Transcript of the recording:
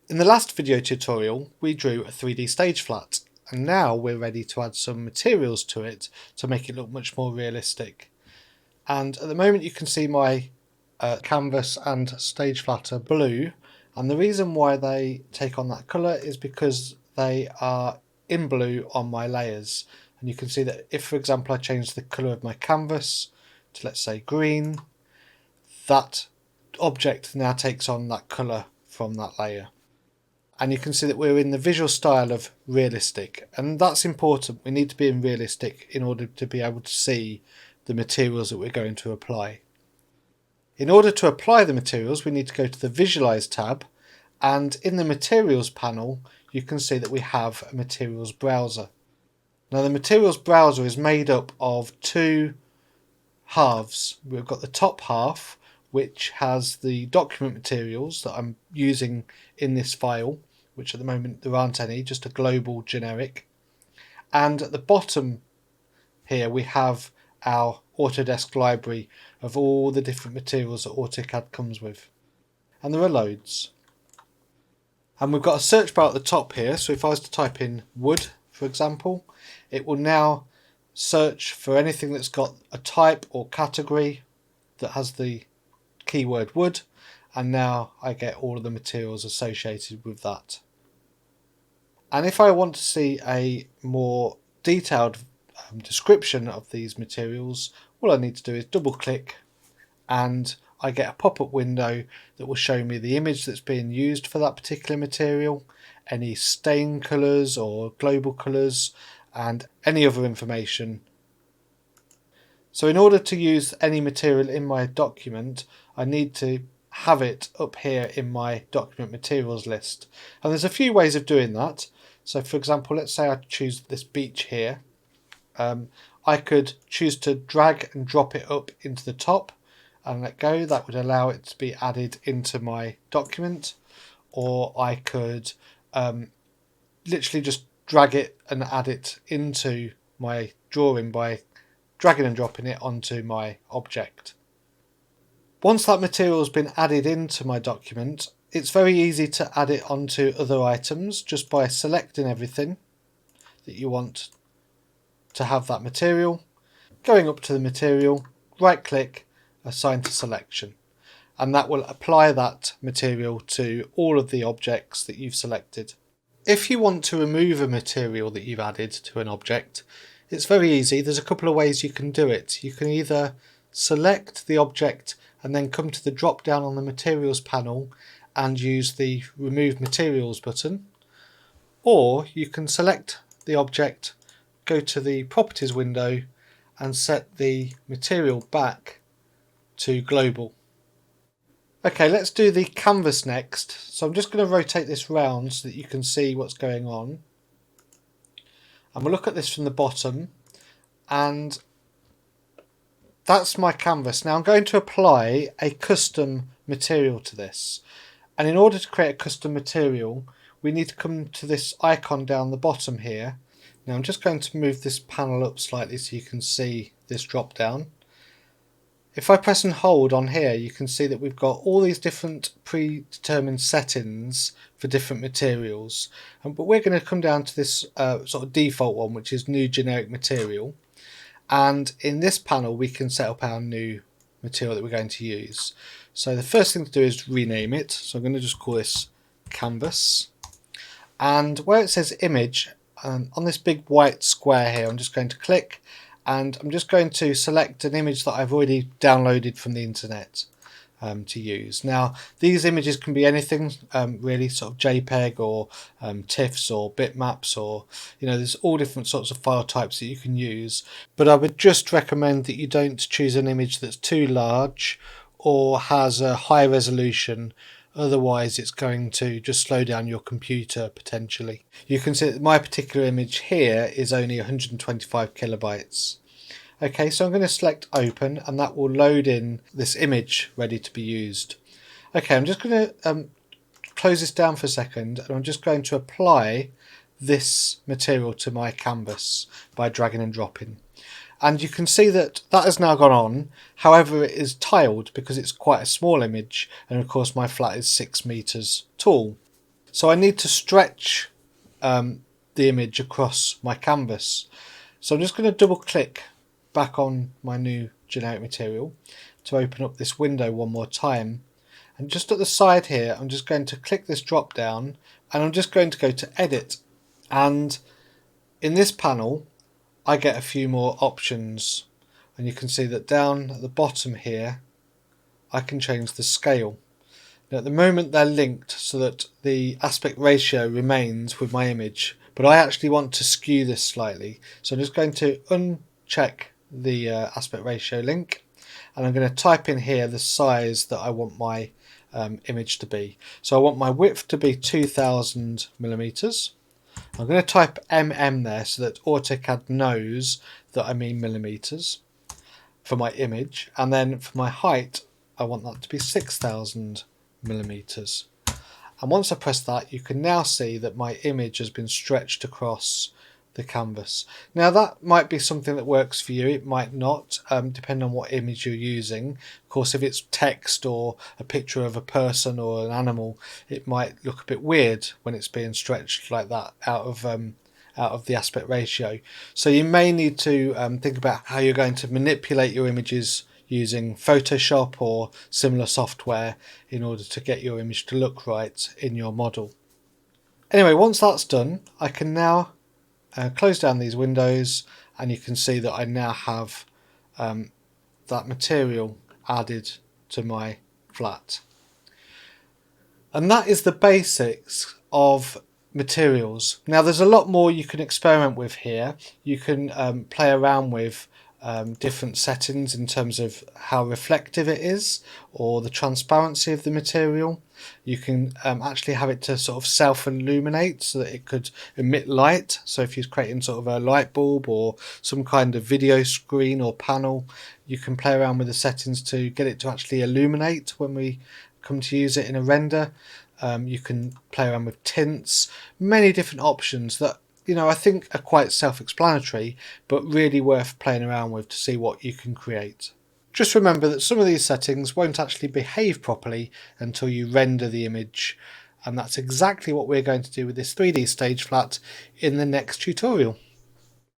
In the last video tutorial we drew a 3D stage flat, and now we're ready to add some materials to it to make it look much more realistic. And at the moment you can see my canvas and stage flat are blue, and the reason why they take on that colour is because they are in blue on my layers. And you can see that if, for example, I change the colour of my canvas to, let's say, green, that object now takes on that colour from that layer. And you can see that we're in the visual style of realistic, and that's important. We need to be in realistic in order to be able to see the materials that we're going to apply. In order to apply the materials, we need to go to the Visualize tab, and in the Materials panel you can see that we have a Materials browser. Now the Materials browser is made up of two halves. We've got the top half, which has the document materials that I'm using in this file, which at the moment there aren't any, just a global generic. And at the bottom here we have our Autodesk library of all the different materials that AutoCAD comes with. And there are loads. And we've got a search bar at the top here, so if I was to type in wood, for example, it will now search for anything that's got a type or category that has the keyword wood, and now I get all of the materials associated with that. And if I want to see a more detailed description of these materials, all I need to do is double click and I get a pop-up window that will show me the image that's being used for that particular material, any stain colours or global colours, and any other information. So in order to use any material in my document, I need to have it up here in my document materials list. And there's a few ways of doing that. So for example, let's say I choose this beach here. I could choose to drag and drop it up into the top and let go. That would allow it to be added into my document. Or I could literally just drag it and add it into my drawing by dragging and dropping it onto my object. Once that material has been added into my document, it's very easy to add it onto other items just by selecting everything that you want to have that material, going up to the material, right click, assign to selection, and that will apply that material to all of the objects that you've selected. If you want to remove a material that you've added to an object, it's very easy. There's a couple of ways you can do it. You can either select the object and then come to the drop down on the materials panel and use the remove materials button, or you can select the object, go to the properties window and set the material back to global. Okay, let's do the canvas next. So I'm just going to rotate this round so that you can see what's going on. And we'll look at this from the bottom, and that's my canvas. Now I'm going to apply a custom material to this. And in order to create a custom material, we need to come to this icon down the bottom here. Now I'm just going to move this panel up slightly so you can see this drop down. If I press and hold on here, you can see that we've got all these different predetermined settings for different materials. But we're going to come down to this sort of default one, which is new generic material. And in this panel, we can set up our new material that we're going to use. So the first thing to do is rename it. So I'm going to just call this canvas. And where it says image, on this big white square here, I'm just going to click, and I'm just going to select an image that I've already downloaded from the internet to use. Now these images can be anything really, sort of JPEG or TIFFs or bitmaps, or there's all different sorts of file types that you can use, but I would just recommend that you don't choose an image that's too large or has a high resolution. Otherwise it's going to just slow down your computer potentially. You can see that my particular image here is only 125 kilobytes. Okay, so I'm going to select open, and that will load in this image ready to be used. Okay, I'm just going to close this down for a second, and I'm just going to apply this material to my canvas by dragging and dropping. And you can see that that has now gone on. However, it is tiled because it's quite a small image, and of course my flat is 6 meters tall. So I need to stretch the image across my canvas. So I'm just going to double click back on my new generic material to open up this window one more time. And just at the side here, I'm just going to click this drop down and I'm just going to go to edit. And in this panel, I get a few more options. And you can see that down at the bottom here, I can change the scale. Now at the moment they're linked so that the aspect ratio remains with my image, but I actually want to skew this slightly. So I'm just going to uncheck the aspect ratio link, and I'm going to type in here the size that I want my image to be. So I want my width to be 2000 millimeters. I'm going to type mm there so that AutoCAD knows that I mean millimeters for my image, and then for my height I want that to be 6000 millimeters. And once I press that, you can now see that my image has been stretched across the canvas. Now that might be something that works for you, it might not, depending on what image you're using. Of course, if it's text or a picture of a person or an animal, it might look a bit weird when it's being stretched like that out of the aspect ratio. So you may need to think about how you're going to manipulate your images using Photoshop or similar software in order to get your image to look right in your model. Anyway, once that's done, I can now close down these windows, and you can see that I now have that material added to my flat. And that is the basics of materials. Now there's a lot more you can experiment with here. You can play around with different settings in terms of how reflective it is or the transparency of the material. You can actually have it to sort of self-illuminate so that it could emit light. So if you're creating sort of a light bulb or some kind of video screen or panel, you can play around with the settings to get it to actually illuminate when we come to use it in a render. You can play around with tints, many different options that I think are quite self-explanatory, but really worth playing around with to see what you can create. Just remember that some of these settings won't actually behave properly until you render the image, and that's exactly what we're going to do with this 3D stage flat in the next tutorial.